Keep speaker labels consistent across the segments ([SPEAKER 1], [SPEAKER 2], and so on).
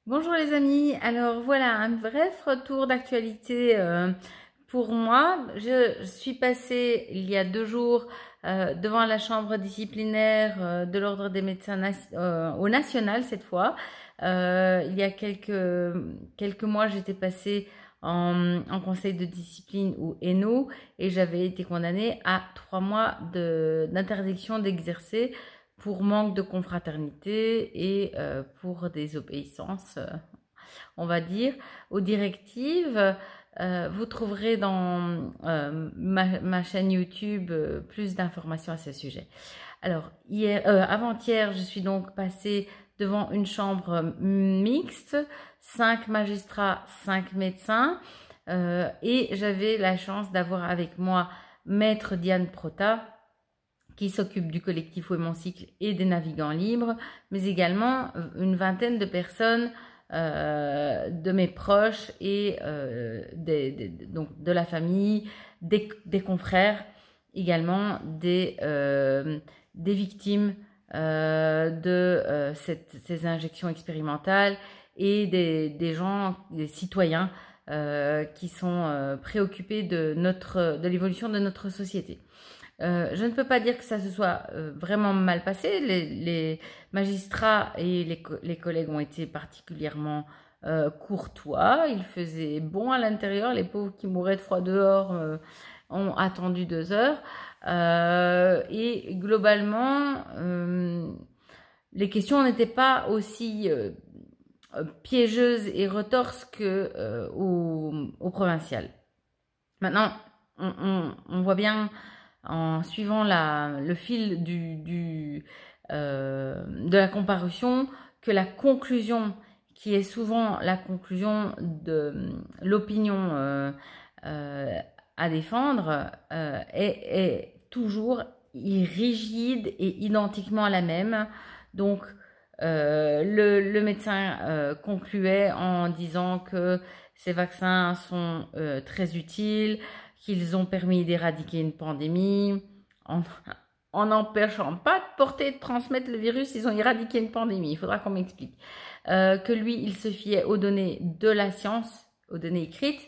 [SPEAKER 1] Bonjour les amis, alors voilà un bref retour d'actualité pour moi. Je suis passée il y a 2 jours devant la chambre disciplinaire de l'Ordre des médecins au national cette fois. Il y a quelques mois j'étais passée en conseil de discipline ou ENO et j'avais été condamnée à 3 mois d'interdiction d'exercer pour manque de confraternité et pour désobéissance, on va dire, aux directives. Vous trouverez dans ma chaîne YouTube plus d'informations à ce sujet. Alors, avant-hier, je suis donc passée devant une chambre mixte, 5 magistrats, 5 médecins, et j'avais la chance d'avoir avec moi Maître Diane Prota, qui s'occupe du collectif Où est mon cycle et des navigants libres, mais également une vingtaine de personnes de mes proches et donc de la famille, des confrères, également des victimes de ces injections expérimentales et des gens, des citoyens qui sont préoccupés de l'évolution de notre société. Je ne peux pas dire que ça se soit vraiment mal passé. Les magistrats et les collègues ont été particulièrement courtois. Il faisait bon à l'intérieur. Les pauvres qui mouraient de froid dehors ont attendu 2 heures. Et globalement, les questions n'étaient pas aussi piégeuses et retorses que au provincial. Maintenant, on voit bien en suivant le fil de la comparution que la conclusion, qui est souvent la conclusion de l'opinion à défendre, est toujours rigide et identiquement la même. Donc, le médecin concluait en disant que ces vaccins sont très utiles, qu'ils ont permis d'éradiquer une pandémie. En n'empêchant pas de porter et de transmettre le virus, ils ont éradiqué une pandémie. Il faudra qu'on m'explique. Que lui, il se fiait aux données de la science, aux données écrites,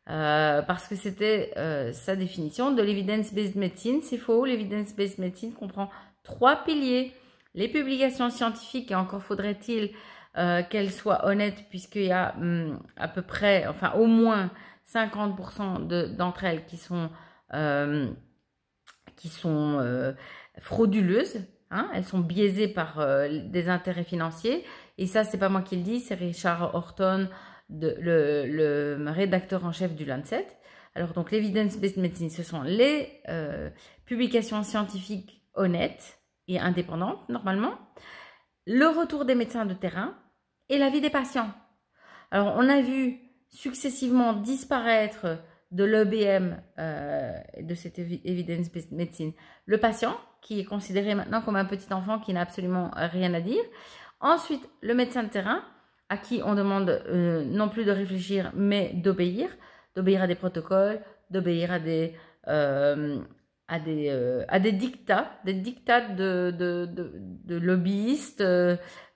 [SPEAKER 1] parce que c'était sa définition de l'evidence-based medicine. C'est faux, l'evidence-based medicine comprend 3 piliers. Les publications scientifiques, et encore faudrait-il qu'elles soient honnêtes, puisqu'il y a à peu près, enfin au moins 50% d'entre elles qui sont frauduleuses. Hein, elles sont biaisées par des intérêts financiers. Et ça, c'est pas moi qui le dis, c'est Richard Horton, le rédacteur en chef du Lancet. Alors donc l'evidence-based medicine, ce sont les publications scientifiques honnêtes et indépendantes, normalement, le retour des médecins de terrain et l'avis des patients. Alors on a vu successivement disparaître de l'EBM, de cette evidence-based medicine, le patient, qui est considéré maintenant comme un petit enfant qui n'a absolument rien à dire. Ensuite, le médecin de terrain, à qui on demande non plus de réfléchir, mais d'obéir à des protocoles, d'obéir à des dictats, de lobbyistes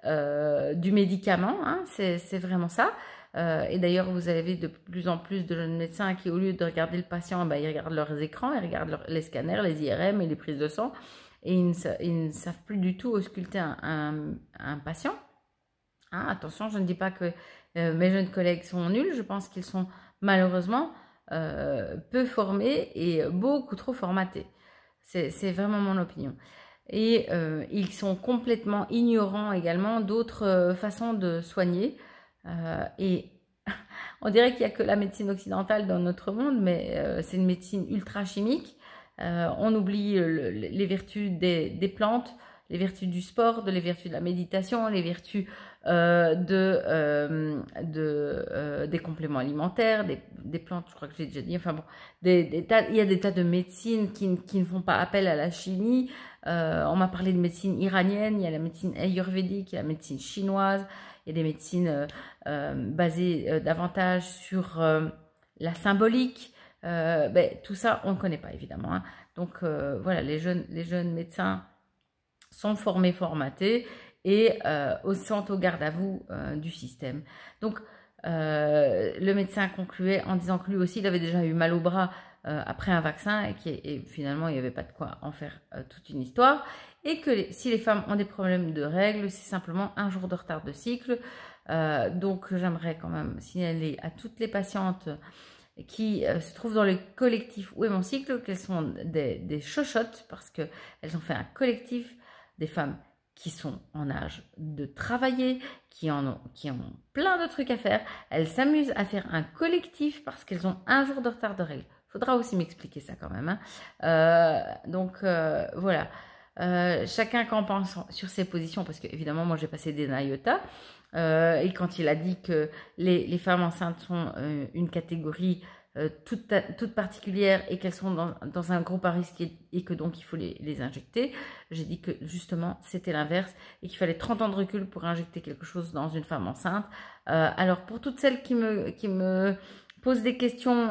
[SPEAKER 1] du médicament, hein, c'est vraiment ça. Et d'ailleurs, vous avez de plus en plus de jeunes médecins qui, au lieu de regarder le patient, ils regardent leurs écrans, ils regardent les scanners, les IRM et les prises de sang, et ils ne savent plus du tout ausculter un patient. Hein, attention, je ne dis pas que mes jeunes collègues sont nuls, je pense qu'ils sont malheureusement peu formés et beaucoup trop formatés. C'est vraiment mon opinion. Et ils sont complètement ignorants également d'autres façons de soigner. Et on dirait qu'il n'y a que la médecine occidentale dans notre monde, mais c'est une médecine ultra chimique. On oublie les vertus des plantes, les vertus du sport, les vertus de la méditation, les vertus des compléments alimentaires, des plantes, je crois que j'ai déjà dit, enfin bon, il y a des tas de médecines qui ne font pas appel à la chimie. On m'a parlé de médecine iranienne, il y a la médecine ayurvédique, il y a la médecine chinoise, il y a des médecines basées davantage sur la symbolique. Tout ça, on ne connaît pas évidemment. Hein. Donc voilà, les jeunes médecins sont formés, formatés, et sont au garde à vous du système. Donc, le médecin concluait en disant que lui aussi, il avait déjà eu mal au bras après un vaccin et finalement, il n'y avait pas de quoi en faire toute une histoire. Et que si les femmes ont des problèmes de règles, c'est simplement un jour de retard de cycle. Donc, j'aimerais quand même signaler à toutes les patientes qui se trouvent dans le collectif Où est mon cycle, qu'elles sont des chochottes parce qu'elles ont fait un collectif des femmes qui sont en âge de travailler, qui ont plein de trucs à faire. Elles s'amusent à faire un collectif parce qu'elles ont un jour de retard de règles. Faudra aussi m'expliquer ça quand même. Donc voilà. Chacun qu'en pense sur ses positions, parce que évidemment moi j'ai passé des naïotas. Et quand il a dit que les femmes enceintes sont une catégorie toute particulière et qu'elles sont dans un groupe à risque et que donc il faut les injecter, j'ai dit que justement c'était l'inverse et qu'il fallait 30 ans de recul pour injecter quelque chose dans une femme enceinte. Alors pour toutes celles qui me posent des questions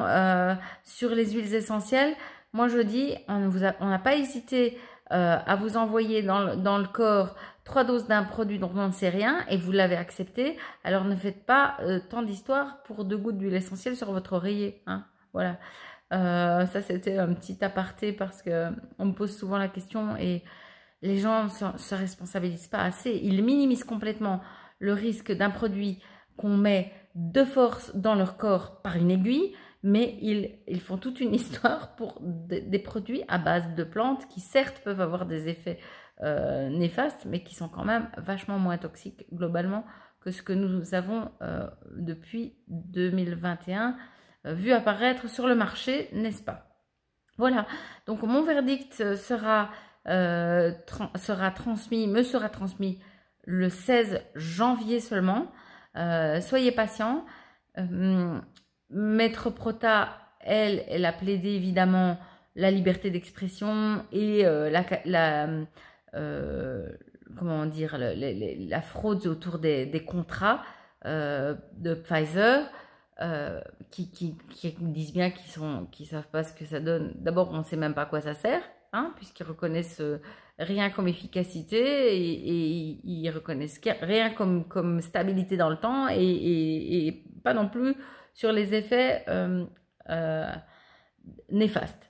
[SPEAKER 1] sur les huiles essentielles, moi je dis, on n'a pas hésité à vous envoyer dans le corps 3 doses d'un produit dont on ne sait rien et vous l'avez accepté, alors ne faites pas tant d'histoires pour 2 gouttes d'huile essentielle sur votre oreiller. Hein. Voilà. Ça, c'était un petit aparté parce qu'on me pose souvent la question et les gens ne se responsabilisent pas assez. Ils minimisent complètement le risque d'un produit qu'on met de force dans leur corps par une aiguille, mais ils font toute une histoire pour des produits à base de plantes qui certes peuvent avoir des effets néfastes, mais qui sont quand même vachement moins toxiques globalement que ce que nous avons depuis 2021 vu apparaître sur le marché, n'est-ce pas? Voilà, donc mon verdict me sera transmis le 16 janvier seulement. Soyez patients. Maître Prota, elle a plaidé évidemment la liberté d'expression et comment dire, la fraude autour des contrats de Pfizer, qui disent bien qu'ils savent pas ce que ça donne. D'abord, on ne sait même pas à quoi ça sert, hein, puisqu'ils reconnaissent rien comme efficacité et ils reconnaissent rien comme stabilité dans le temps et pas non plus sur les effets néfastes.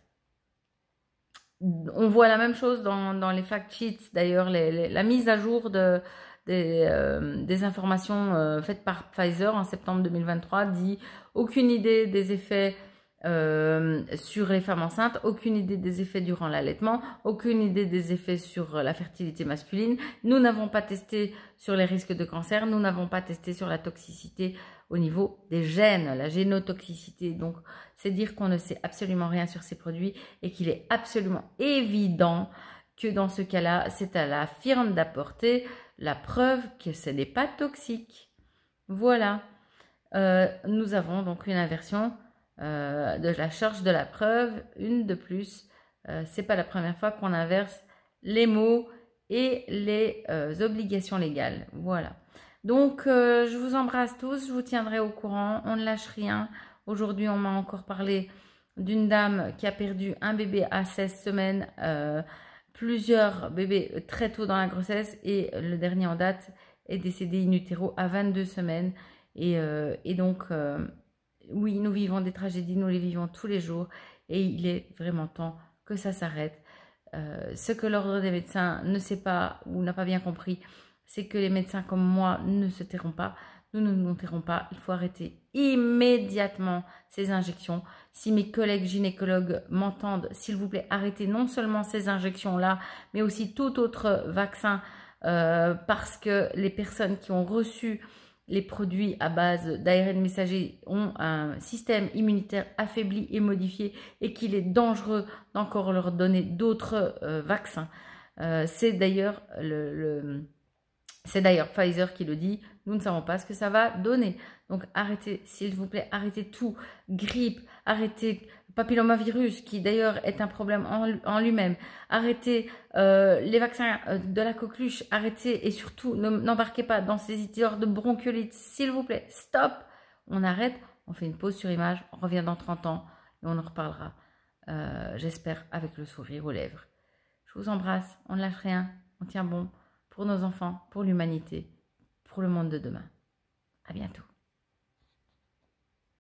[SPEAKER 1] On voit la même chose dans les fact sheets, d'ailleurs, la mise à jour des informations faites par Pfizer en septembre 2023 dit aucune idée des effets sur les femmes enceintes, aucune idée des effets durant l'allaitement, aucune idée des effets sur la fertilité masculine. Nous n'avons pas testé sur les risques de cancer, nous n'avons pas testé sur la toxicité au niveau des gènes, la génotoxicité. Donc, c'est dire qu'on ne sait absolument rien sur ces produits et qu'il est absolument évident que dans ce cas-là, c'est à la firme d'apporter la preuve que ce n'est pas toxique. Voilà. Nous avons donc une inversion de la charge de la preuve, une de plus. C'est pas la première fois qu'on inverse les mots et les obligations légales. Voilà. Donc, je vous embrasse tous, je vous tiendrai au courant, on ne lâche rien. Aujourd'hui, on m'a encore parlé d'une dame qui a perdu un bébé à 16 semaines, plusieurs bébés très tôt dans la grossesse et le dernier en date est décédé in utero à 22 semaines. Et donc, oui, nous vivons des tragédies, nous les vivons tous les jours et il est vraiment temps que ça s'arrête. Ce que l'ordre des médecins ne sait pas ou n'a pas bien compris, c'est que les médecins comme moi ne se tairont pas. Nous ne nous tairons pas. Il faut arrêter immédiatement ces injections. Si mes collègues gynécologues m'entendent, s'il vous plaît, arrêtez non seulement ces injections-là, mais aussi tout autre vaccin parce que les personnes qui ont reçu les produits à base d'ARN messager ont un système immunitaire affaibli et modifié et qu'il est dangereux d'encore leur donner d'autres vaccins. C'est d'ailleurs Pfizer qui le dit, nous ne savons pas ce que ça va donner. Donc arrêtez, s'il vous plaît, arrêtez tout. Grippe, arrêtez papillomavirus, qui d'ailleurs est un problème en lui-même. Arrêtez les vaccins de la coqueluche, arrêtez et surtout n'embarquez pas dans ces histoires de bronchiolite, s'il vous plaît. Stop, on arrête, on fait une pause sur image, on revient dans 30 ans et on en reparlera, j'espère, avec le sourire aux lèvres. Je vous embrasse, on ne lâche rien, on tient bon. pour nos enfants, pour l'humanité, pour le monde de demain. À bientôt.